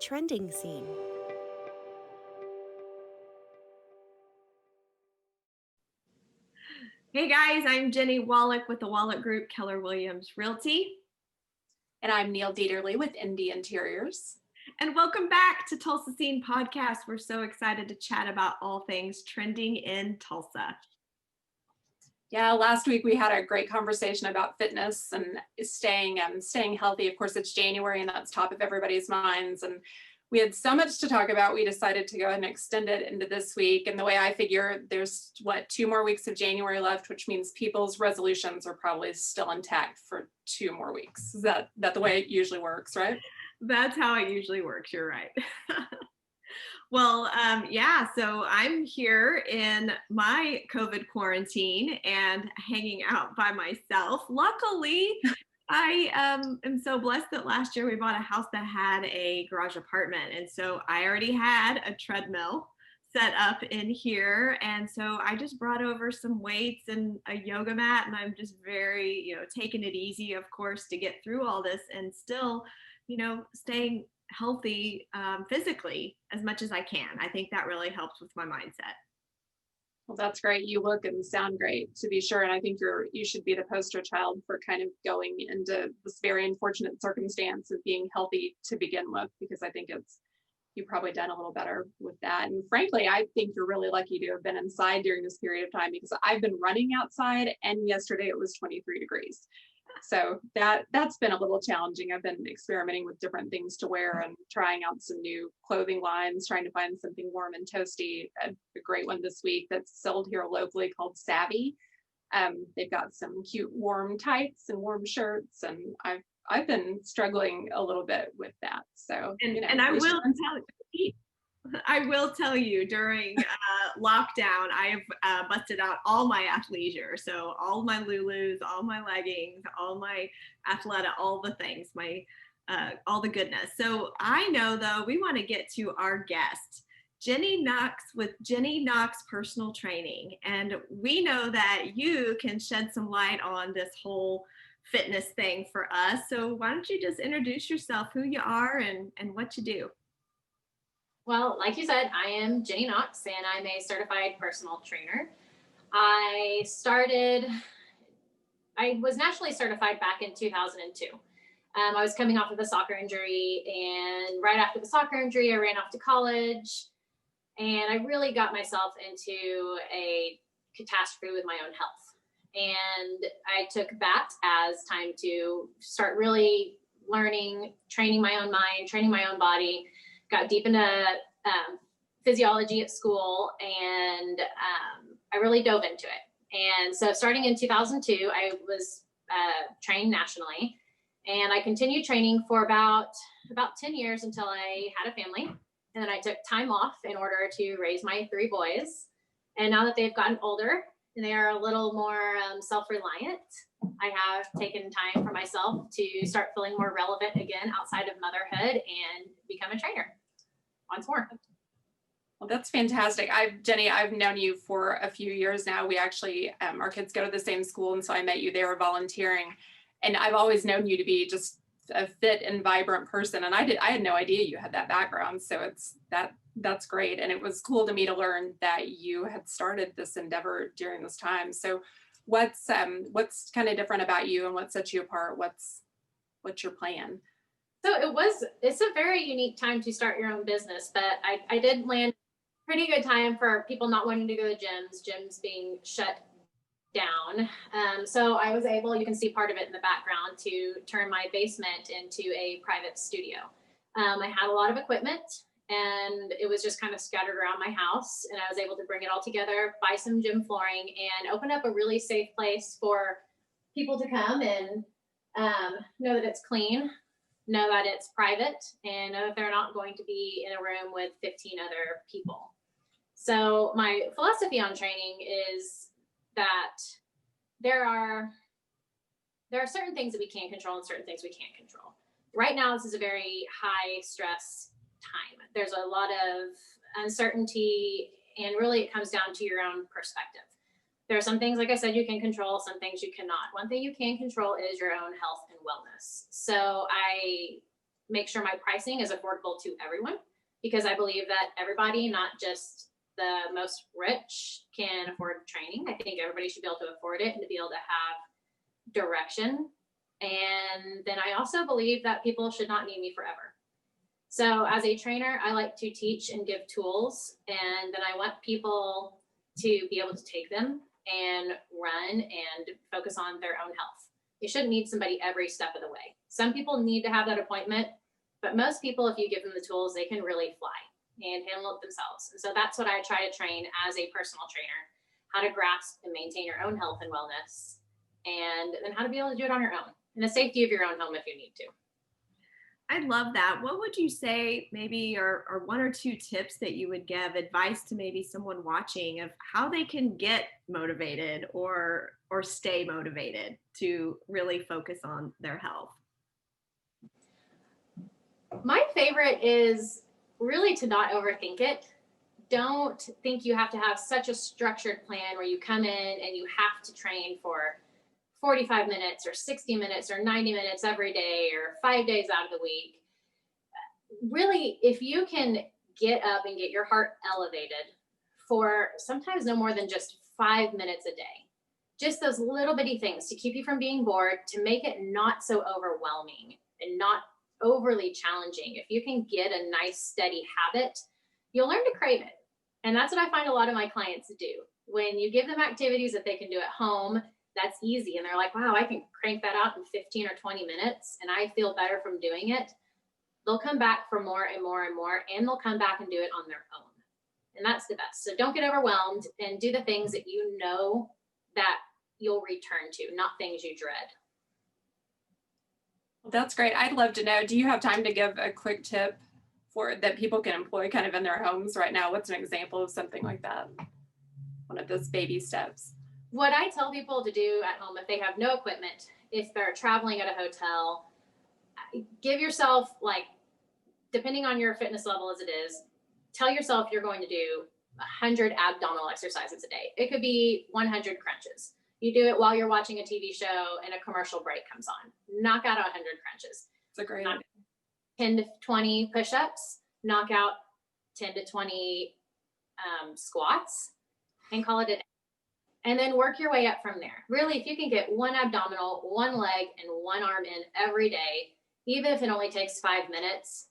trending scene. Hey guys, I'm Jenny WOLEK with the WOLEK Group, Keller Williams Realty. And I'm Neil Dieterle with ND Interiors. And welcome back to Tulsa Scene Podcast. We're so excited to chat about all things trending in Tulsa. Yeah, last week we had a great conversation about fitness and staying healthy. Of course, it's January and that's top of everybody's minds. And we had so much to talk about, we decided to go ahead and extend it into this week. And the way I figure, there's 2 more weeks of January left, which means people's resolutions are probably still intact for 2 more weeks. Is that the way it usually works, right? That's how it usually works. You're right. Well, yeah, so I'm here in my COVID quarantine and hanging out by myself. Luckily, I am so blessed that last year we bought a house that had a garage apartment. And so I already had a treadmill set up in here. And so I just brought over some weights and a yoga mat. And I'm just very, taking it easy, of course, to get through all this and still, staying healthy physically as much as I can. I think that really helps with my mindset. Well, that's great. You look and sound great, to be sure. And I think you should be the poster child for kind of going into this very unfortunate circumstance of being healthy to begin with, because I think you've probably done a little better with that. And frankly, I think you're really lucky to have been inside during this period of time, because I've been running outside and yesterday it was 23 degrees. So that's been a little challenging. I've been experimenting with different things to wear and trying out some new clothing lines, trying to find something warm and toasty. A great one this week that's sold here locally called Savvy. They've got some cute warm tights and warm shirts, and I've been struggling a little bit with that. So and I will tell you, during lockdown, I've busted out all my athleisure. So all my Lulus, all my leggings, all my Athleta, all the things, all the goodness. So I know, though, we want to get to our guest, Jeni Knox with Jeni Knox Personal Training. And we know that you can shed some light on this whole fitness thing for us. So why don't you just introduce yourself, who you are and what you do? Well, like you said, I am Jeni Knox, and I'm a certified personal trainer. I was nationally certified back in 2002. I was coming off of a soccer injury, and right after the soccer injury, I ran off to college, and I really got myself into a catastrophe with my own health. And I took that as time to start really learning, training my own mind, training my own body. Got deep into physiology at school, and I really dove into it. And so starting in 2002, I was trained nationally, and I continued training for about 10 years until I had a family. And then I took time off in order to raise my 3 boys. And now that they've gotten older and they are a little more self-reliant, I have taken time for myself to start feeling more relevant again outside of motherhood and become a trainer once more. Well, that's fantastic. Jenny, I've known you for a few years now. We actually, our kids go to the same school, and so I met you there volunteering. And I've always known you to be just a fit and vibrant person. And I had no idea you had that background. So that's great. And it was cool to me to learn that you had started this endeavor during this time. So what's kind of different about you, and what sets you apart? What's your plan? So it's a very unique time to start your own business, but I did land pretty good time for people not wanting to go to gyms being shut down. So I was able, you can see part of it in the background, to turn my basement into a private studio. I had a lot of equipment, and it was just kind of scattered around my house, and I was able to bring it all together, buy some gym flooring, and open up a really safe place for people to come and know that it's clean, know that it's private, and know that they're not going to be in a room with 15 other people. So my philosophy on training is that there are certain things that we can control and certain things we can't control. Right now, this is a very high stress time. There's a lot of uncertainty, and really it comes down to your own perspective. There are some things, like I said, you can control, some things you cannot. One thing you can control is your own health and wellness. So I make sure my pricing is affordable to everyone, because I believe that everybody, not just the most rich, can afford training. I think everybody should be able to afford it and to be able to have direction. And then I also believe that people should not need me forever. So as a trainer, I like to teach and give tools, and then I want people to be able to take them and run and focus on their own health. You shouldn't need somebody every step of the way. Some people need to have that appointment, but most people, if you give them the tools, they can really fly and handle it themselves. And so that's what I try to train as a personal trainer, how to grasp and maintain your own health and wellness, and then how to be able to do it on your own in the safety of your own home if you need to. I love that. What would you say maybe are one or two tips that you would give advice to maybe someone watching of how they can get motivated or stay motivated to really focus on their health? My favorite is really to not overthink it. Don't think you have to have such a structured plan where you come in and you have to train for 45 minutes or 60 minutes or 90 minutes every day or 5 days out of the week. Really, if you can get up and get your heart elevated for sometimes no more than just 5 minutes a day, just those little bitty things to keep you from being bored, to make it not so overwhelming and not overly challenging. If you can get a nice steady habit, you'll learn to crave it. And that's what I find a lot of my clients do. When you give them activities that they can do at home, that's easy. And they're like, wow, I can crank that out in 15 or 20 minutes and I feel better from doing it. They'll come back for more and more and more, and they'll come back and do it on their own. And that's the best. So don't get overwhelmed, and do the things that you know that you'll return to, not things you dread. Well, that's great. I'd love to know, do you have time to give a quick tip for that people can employ kind of in their homes right now? What's an example of something like that? One of those baby steps. What I tell people to do at home, if they have no equipment, if they're traveling at a hotel, give yourself, like, depending on your fitness level as it is, tell yourself you're going to do 100 abdominal exercises a day. It could be 100 crunches. You do it while you're watching a TV show and a commercial break comes on. Knock out 100 crunches. It's a great idea. 10 to 20 push-ups, knock out 10 to 20 squats, and call it a day. And then work your way up from there. Really, if you can get one abdominal, one leg, and one arm in every day, even if it only takes 5 minutes,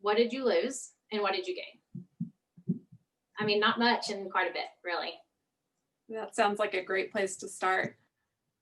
what did you lose and what did you gain? I mean, not much and quite a bit, really. That sounds like a great place to start.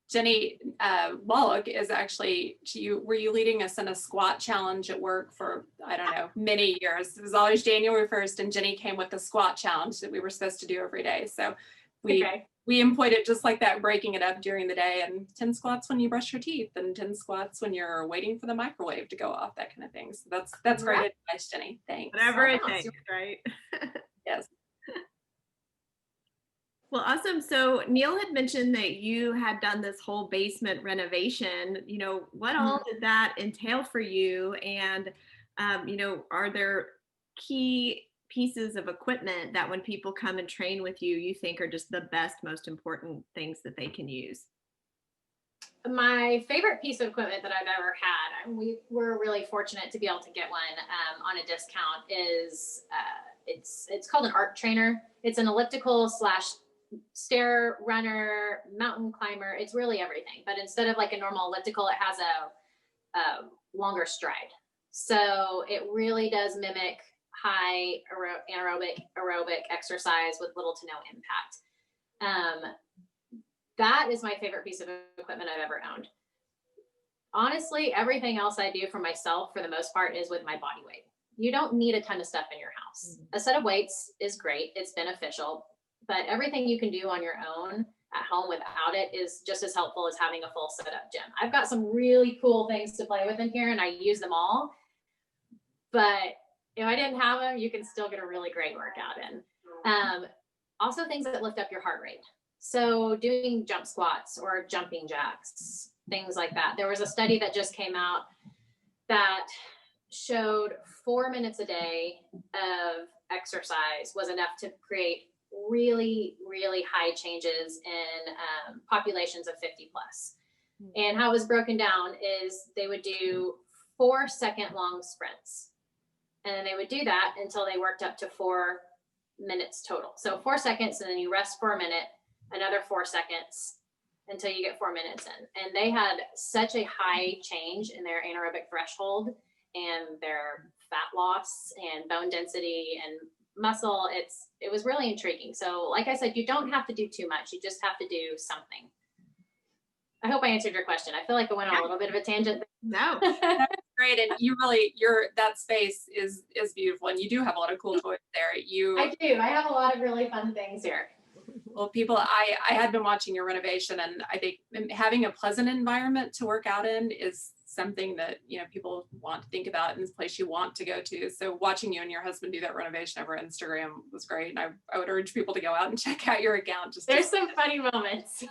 Jenny, WOLEK is actually, were you leading us in a squat challenge at work for, I don't know, many years? It was always January 1st, and Jenny came with the squat challenge that we were supposed to do every day. So we employed it just like that, breaking it up during the day, and 10 squats when you brush your teeth and 10 squats when you're waiting for the microwave to go off, that kind of thing. So that's great advice, Jenny. Thanks. Whatever it takes, right? Yes. Well, awesome. So Niel had mentioned that you had done this whole basement renovation. What all did that entail for you? And, are there key pieces of equipment that when people come and train with you, you think are just the best, most important things that they can use? My favorite piece of equipment that I've ever had, and we were really fortunate to be able to get one on a discount, is it's called an arc trainer. It's an elliptical / stair runner, mountain climber. It's really everything. But instead of like a normal elliptical, it has a longer stride. So it really does mimic high aerobic exercise with little to no impact. That is my favorite piece of equipment I've ever owned. Honestly, everything else I do for myself, for the most part, is with my body weight. You don't need a ton of stuff in your house. A set of weights is great. It's beneficial. But everything you can do on your own at home without it is just as helpful as having a full setup gym. I've got some really cool things to play with in here, and I use them all. But if I didn't have them, you can still get a really great workout in. Also, things that lift up your heart rate. So doing jump squats or jumping jacks, things like that. There was a study that just came out that showed 4 minutes a day of exercise was enough to create really, really high changes in populations of 50 plus. And how it was broken down is they would do 4-second long sprints. And then they would do that until they worked up to 4 minutes total. So 4 seconds, and then you rest for a minute, another 4 seconds until you get 4 minutes in. And they had such a high change in their anaerobic threshold and their fat loss and bone density and muscle. It was really intriguing. So like I said, you don't have to do too much. You just have to do something. I hope I answered your question. I feel like I went on a little bit of a tangent. No. That's great. And you really, that space is beautiful. And you do have a lot of cool toys there. I do. I have a lot of really fun things here. Well, people, I had been watching your renovation, and I think having a pleasant environment to work out in is something that, you know, people want to think about in this place you want to go to. So watching you and your husband do that renovation over Instagram was great. And I would urge people to go out and check out your account. There's some funny moments.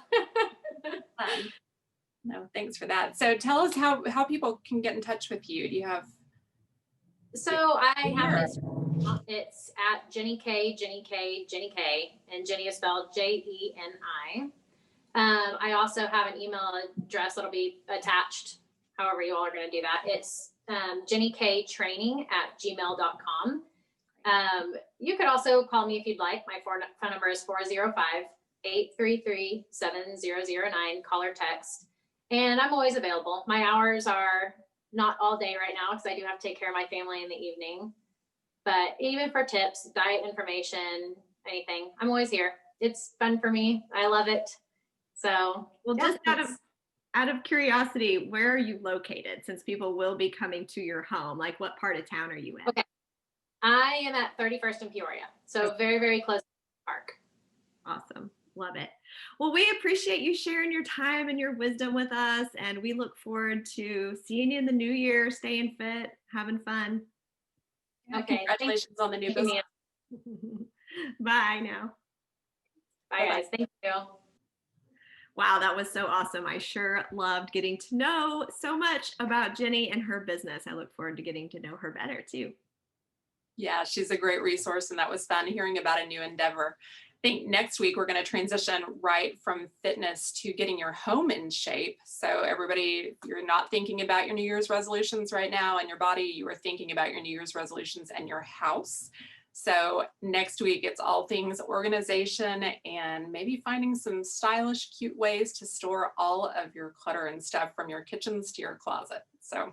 No, thanks for that. So tell us how people can get in touch with you. Do you have? So I have this. It's at Jenny K, and Jenny is spelled Jeni. I also have an email address that'll be attached. However you all are going to do that. It's jeniktraining@gmail.com. You could also call me if you'd like. My phone number is 405-833-7009. Call or text. And I'm always available. My hours are not all day right now because I do have to take care of my family in the evening. But even for tips, diet information, anything, I'm always here. It's fun for me. I love it. So, well, just out of curiosity, where are you located? Since people will be coming to your home, like what part of town are you in? Okay, I am at 31st and Peoria, so very, very close to the park. Awesome. Love it. Well, we appreciate you sharing your time and your wisdom with us, and we look forward to seeing you in the new year, staying fit, having fun. Okay. Congratulations on the new business. Bye now. Bye, guys. Thank you. Wow, that was so awesome. I sure loved getting to know so much about Jenny and her business. I look forward to getting to know her better too. Yeah, she's a great resource, and that was fun hearing about a new endeavor. I think next week we're going to transition right from fitness to getting your home in shape. So everybody, you're not thinking about your New Year's resolutions right now and your body, you are thinking about your New Year's resolutions and your house. So next week it's all things organization and maybe finding some stylish, cute ways to store all of your clutter and stuff from your kitchens to your closet. So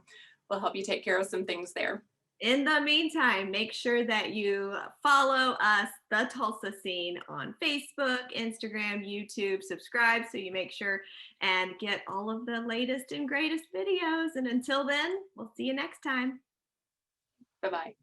we'll help you take care of some things there. In the meantime, make sure that you follow us, The Tulsa Scene, on Facebook, Instagram, YouTube. Subscribe so you make sure and get all of the latest and greatest videos. And until then, we'll see you next time. Bye-bye.